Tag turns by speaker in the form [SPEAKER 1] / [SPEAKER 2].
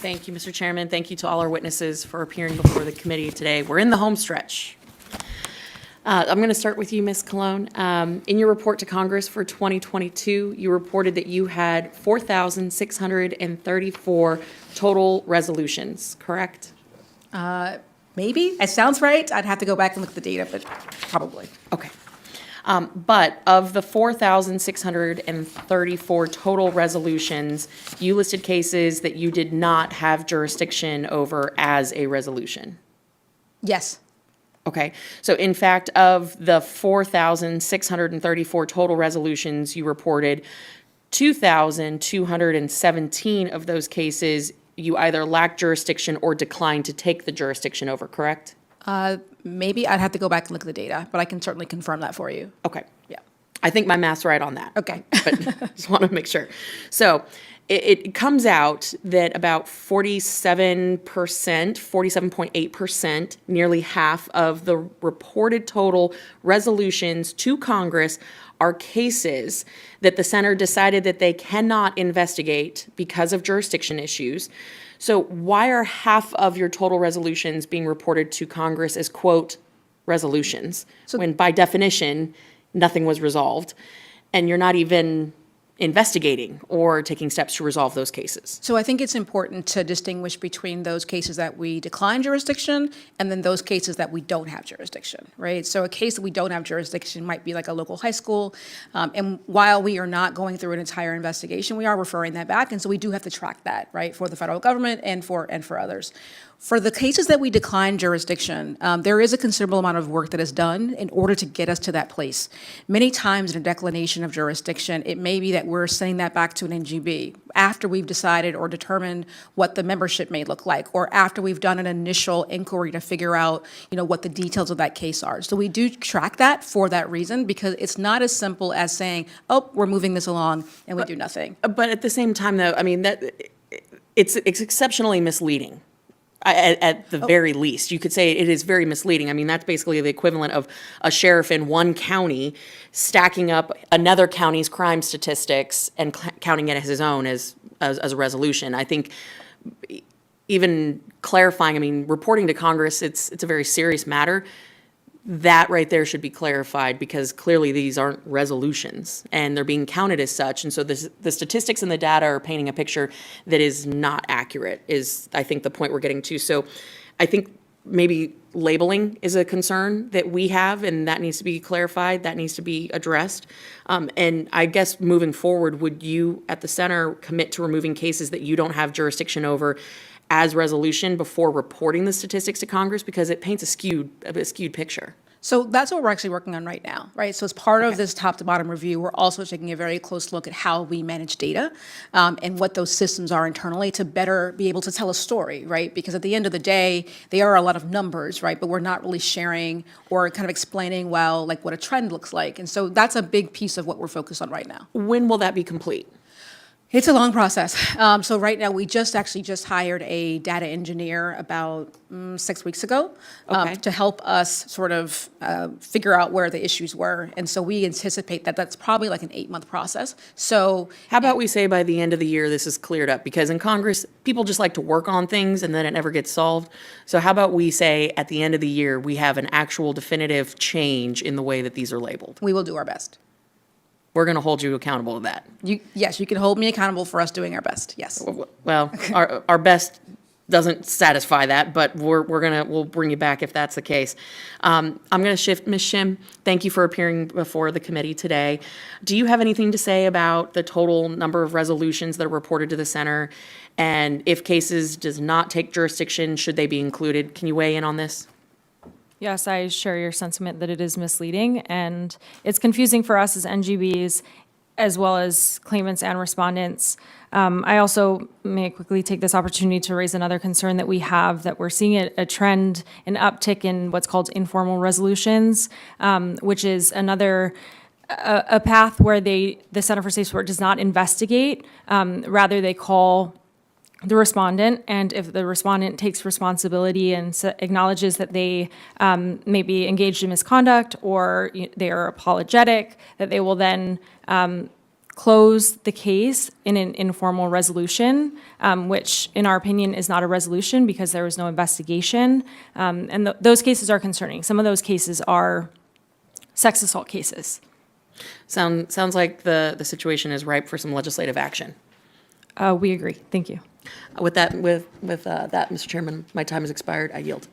[SPEAKER 1] Thank you, Mr. Chairman. Thank you to all our witnesses for appearing before the committee today. We're in the home stretch. I'm going to start with you, Ms. Colon. In your report to Congress for 2022, you reported that you had 4,634 total resolutions, correct?
[SPEAKER 2] Maybe. It sounds right. I'd have to go back and look at the data, but probably.
[SPEAKER 1] Okay. But of the 4,634 total resolutions, you listed cases that you did not have jurisdiction over as a resolution.
[SPEAKER 2] Yes.
[SPEAKER 1] Okay, so in fact, of the 4,634 total resolutions you reported, 2,217 of those cases, you either lacked jurisdiction or declined to take the jurisdiction over, correct?
[SPEAKER 2] Maybe I'd have to go back and look at the data, but I can certainly confirm that for you.
[SPEAKER 1] Okay.
[SPEAKER 2] Yeah.
[SPEAKER 1] I think my math's right on that.
[SPEAKER 2] Okay.
[SPEAKER 1] But just want to make sure. So it comes out that about 47%, 47.8%, nearly half of the reported total resolutions to Congress are cases that the center decided that they cannot investigate because of jurisdiction issues. So why are half of your total resolutions being reported to Congress as, quote, resolutions, when by definition, nothing was resolved, and you're not even investigating or taking steps to resolve those cases?
[SPEAKER 2] So I think it's important to distinguish between those cases that we decline jurisdiction and then those cases that we don't have jurisdiction, right? So a case that we don't have jurisdiction might be like a local high school. And while we are not going through an entire investigation, we are referring that back. And so we do have to track that, right, for the federal government and for others. For the cases that we decline jurisdiction, there is a considerable amount of work that is done in order to get us to that place. Many times in a declination of jurisdiction, it may be that we're sending that back to an NGB after we've decided or determined what the membership may look like, or after we've done an initial inquiry to figure out, what the details of that case are. So we do track that for that reason, because it's not as simple as saying, oh, we're moving this along and we do nothing.
[SPEAKER 1] But at the same time, though, I mean, that it's exceptionally misleading. At the very least, you could say it is very misleading. I mean, that's basically the equivalent of a sheriff in one county stacking up another county's crime statistics and counting it as his own as a resolution. I think even clarifying, I mean, reporting to Congress, it's a very serious matter. That right there should be clarified, because clearly these aren't resolutions and they're being counted as such. And so the statistics and the data are painting a picture that is not accurate, is I think the point we're getting to. So I think maybe labeling is a concern that we have, and that needs to be clarified, that needs to be addressed. And I guess moving forward, would you at the center commit to removing cases that you don't have jurisdiction over as resolution before reporting the statistics to Congress, because it paints a skewed picture?
[SPEAKER 2] So that's what we're actually working on right now, right? So as part of this top to bottom review, we're also taking a very close look at how we manage data and what those systems are internally to better be able to tell a story, right? Because at the end of the day, they are a lot of numbers, right? But we're not really sharing or kind of explaining well, like what a trend looks like. And so that's a big piece of what we're focused on right now.
[SPEAKER 1] When will that be complete?
[SPEAKER 2] It's a long process. So right now, we just hired a data engineer about 6 weeks ago to help us sort of figure out where the issues were. And so we anticipate that that's probably like an 8-month process. So
[SPEAKER 1] how about we say by the end of the year this is cleared up? Because in Congress, people just like to work on things and then it never gets solved. So how about we say at the end of the year we have an actual definitive change in the way that these are labeled?
[SPEAKER 2] We will do our best.
[SPEAKER 1] We're going to hold you accountable to that.
[SPEAKER 2] Yes, you can hold me accountable for us doing our best. Yes.
[SPEAKER 1] Well, our best doesn't satisfy that, but we'll bring you back if that's the case. I'm going to shift, Ms. Shim. Thank you for appearing before the committee today. Do you have anything to say about the total number of resolutions that are reported to the center? And if cases does not take jurisdiction, should they be included? Can you weigh in on this?
[SPEAKER 3] Yes, I share your sentiment that it is misleading, and it's confusing for us as NGBs, as well as claimants and respondents. I also may quickly take this opportunity to raise another concern that we have, that we're seeing a trend, an uptick in what's called informal resolutions, which is another a path where the Center for SafeSport does not investigate. Rather, they call the respondent, and if the respondent takes responsibility and acknowledges that they may be engaged in misconduct or they are apologetic, that they will then close the case in an informal resolution, which in our opinion is not a resolution because there was no investigation. And those cases are concerning. Some of those cases are sex assault cases.
[SPEAKER 1] Sounds like the situation is ripe for some legislative action.
[SPEAKER 3] We agree. Thank you.
[SPEAKER 1] With that, Mr. Chairman, my time has expired. I yield.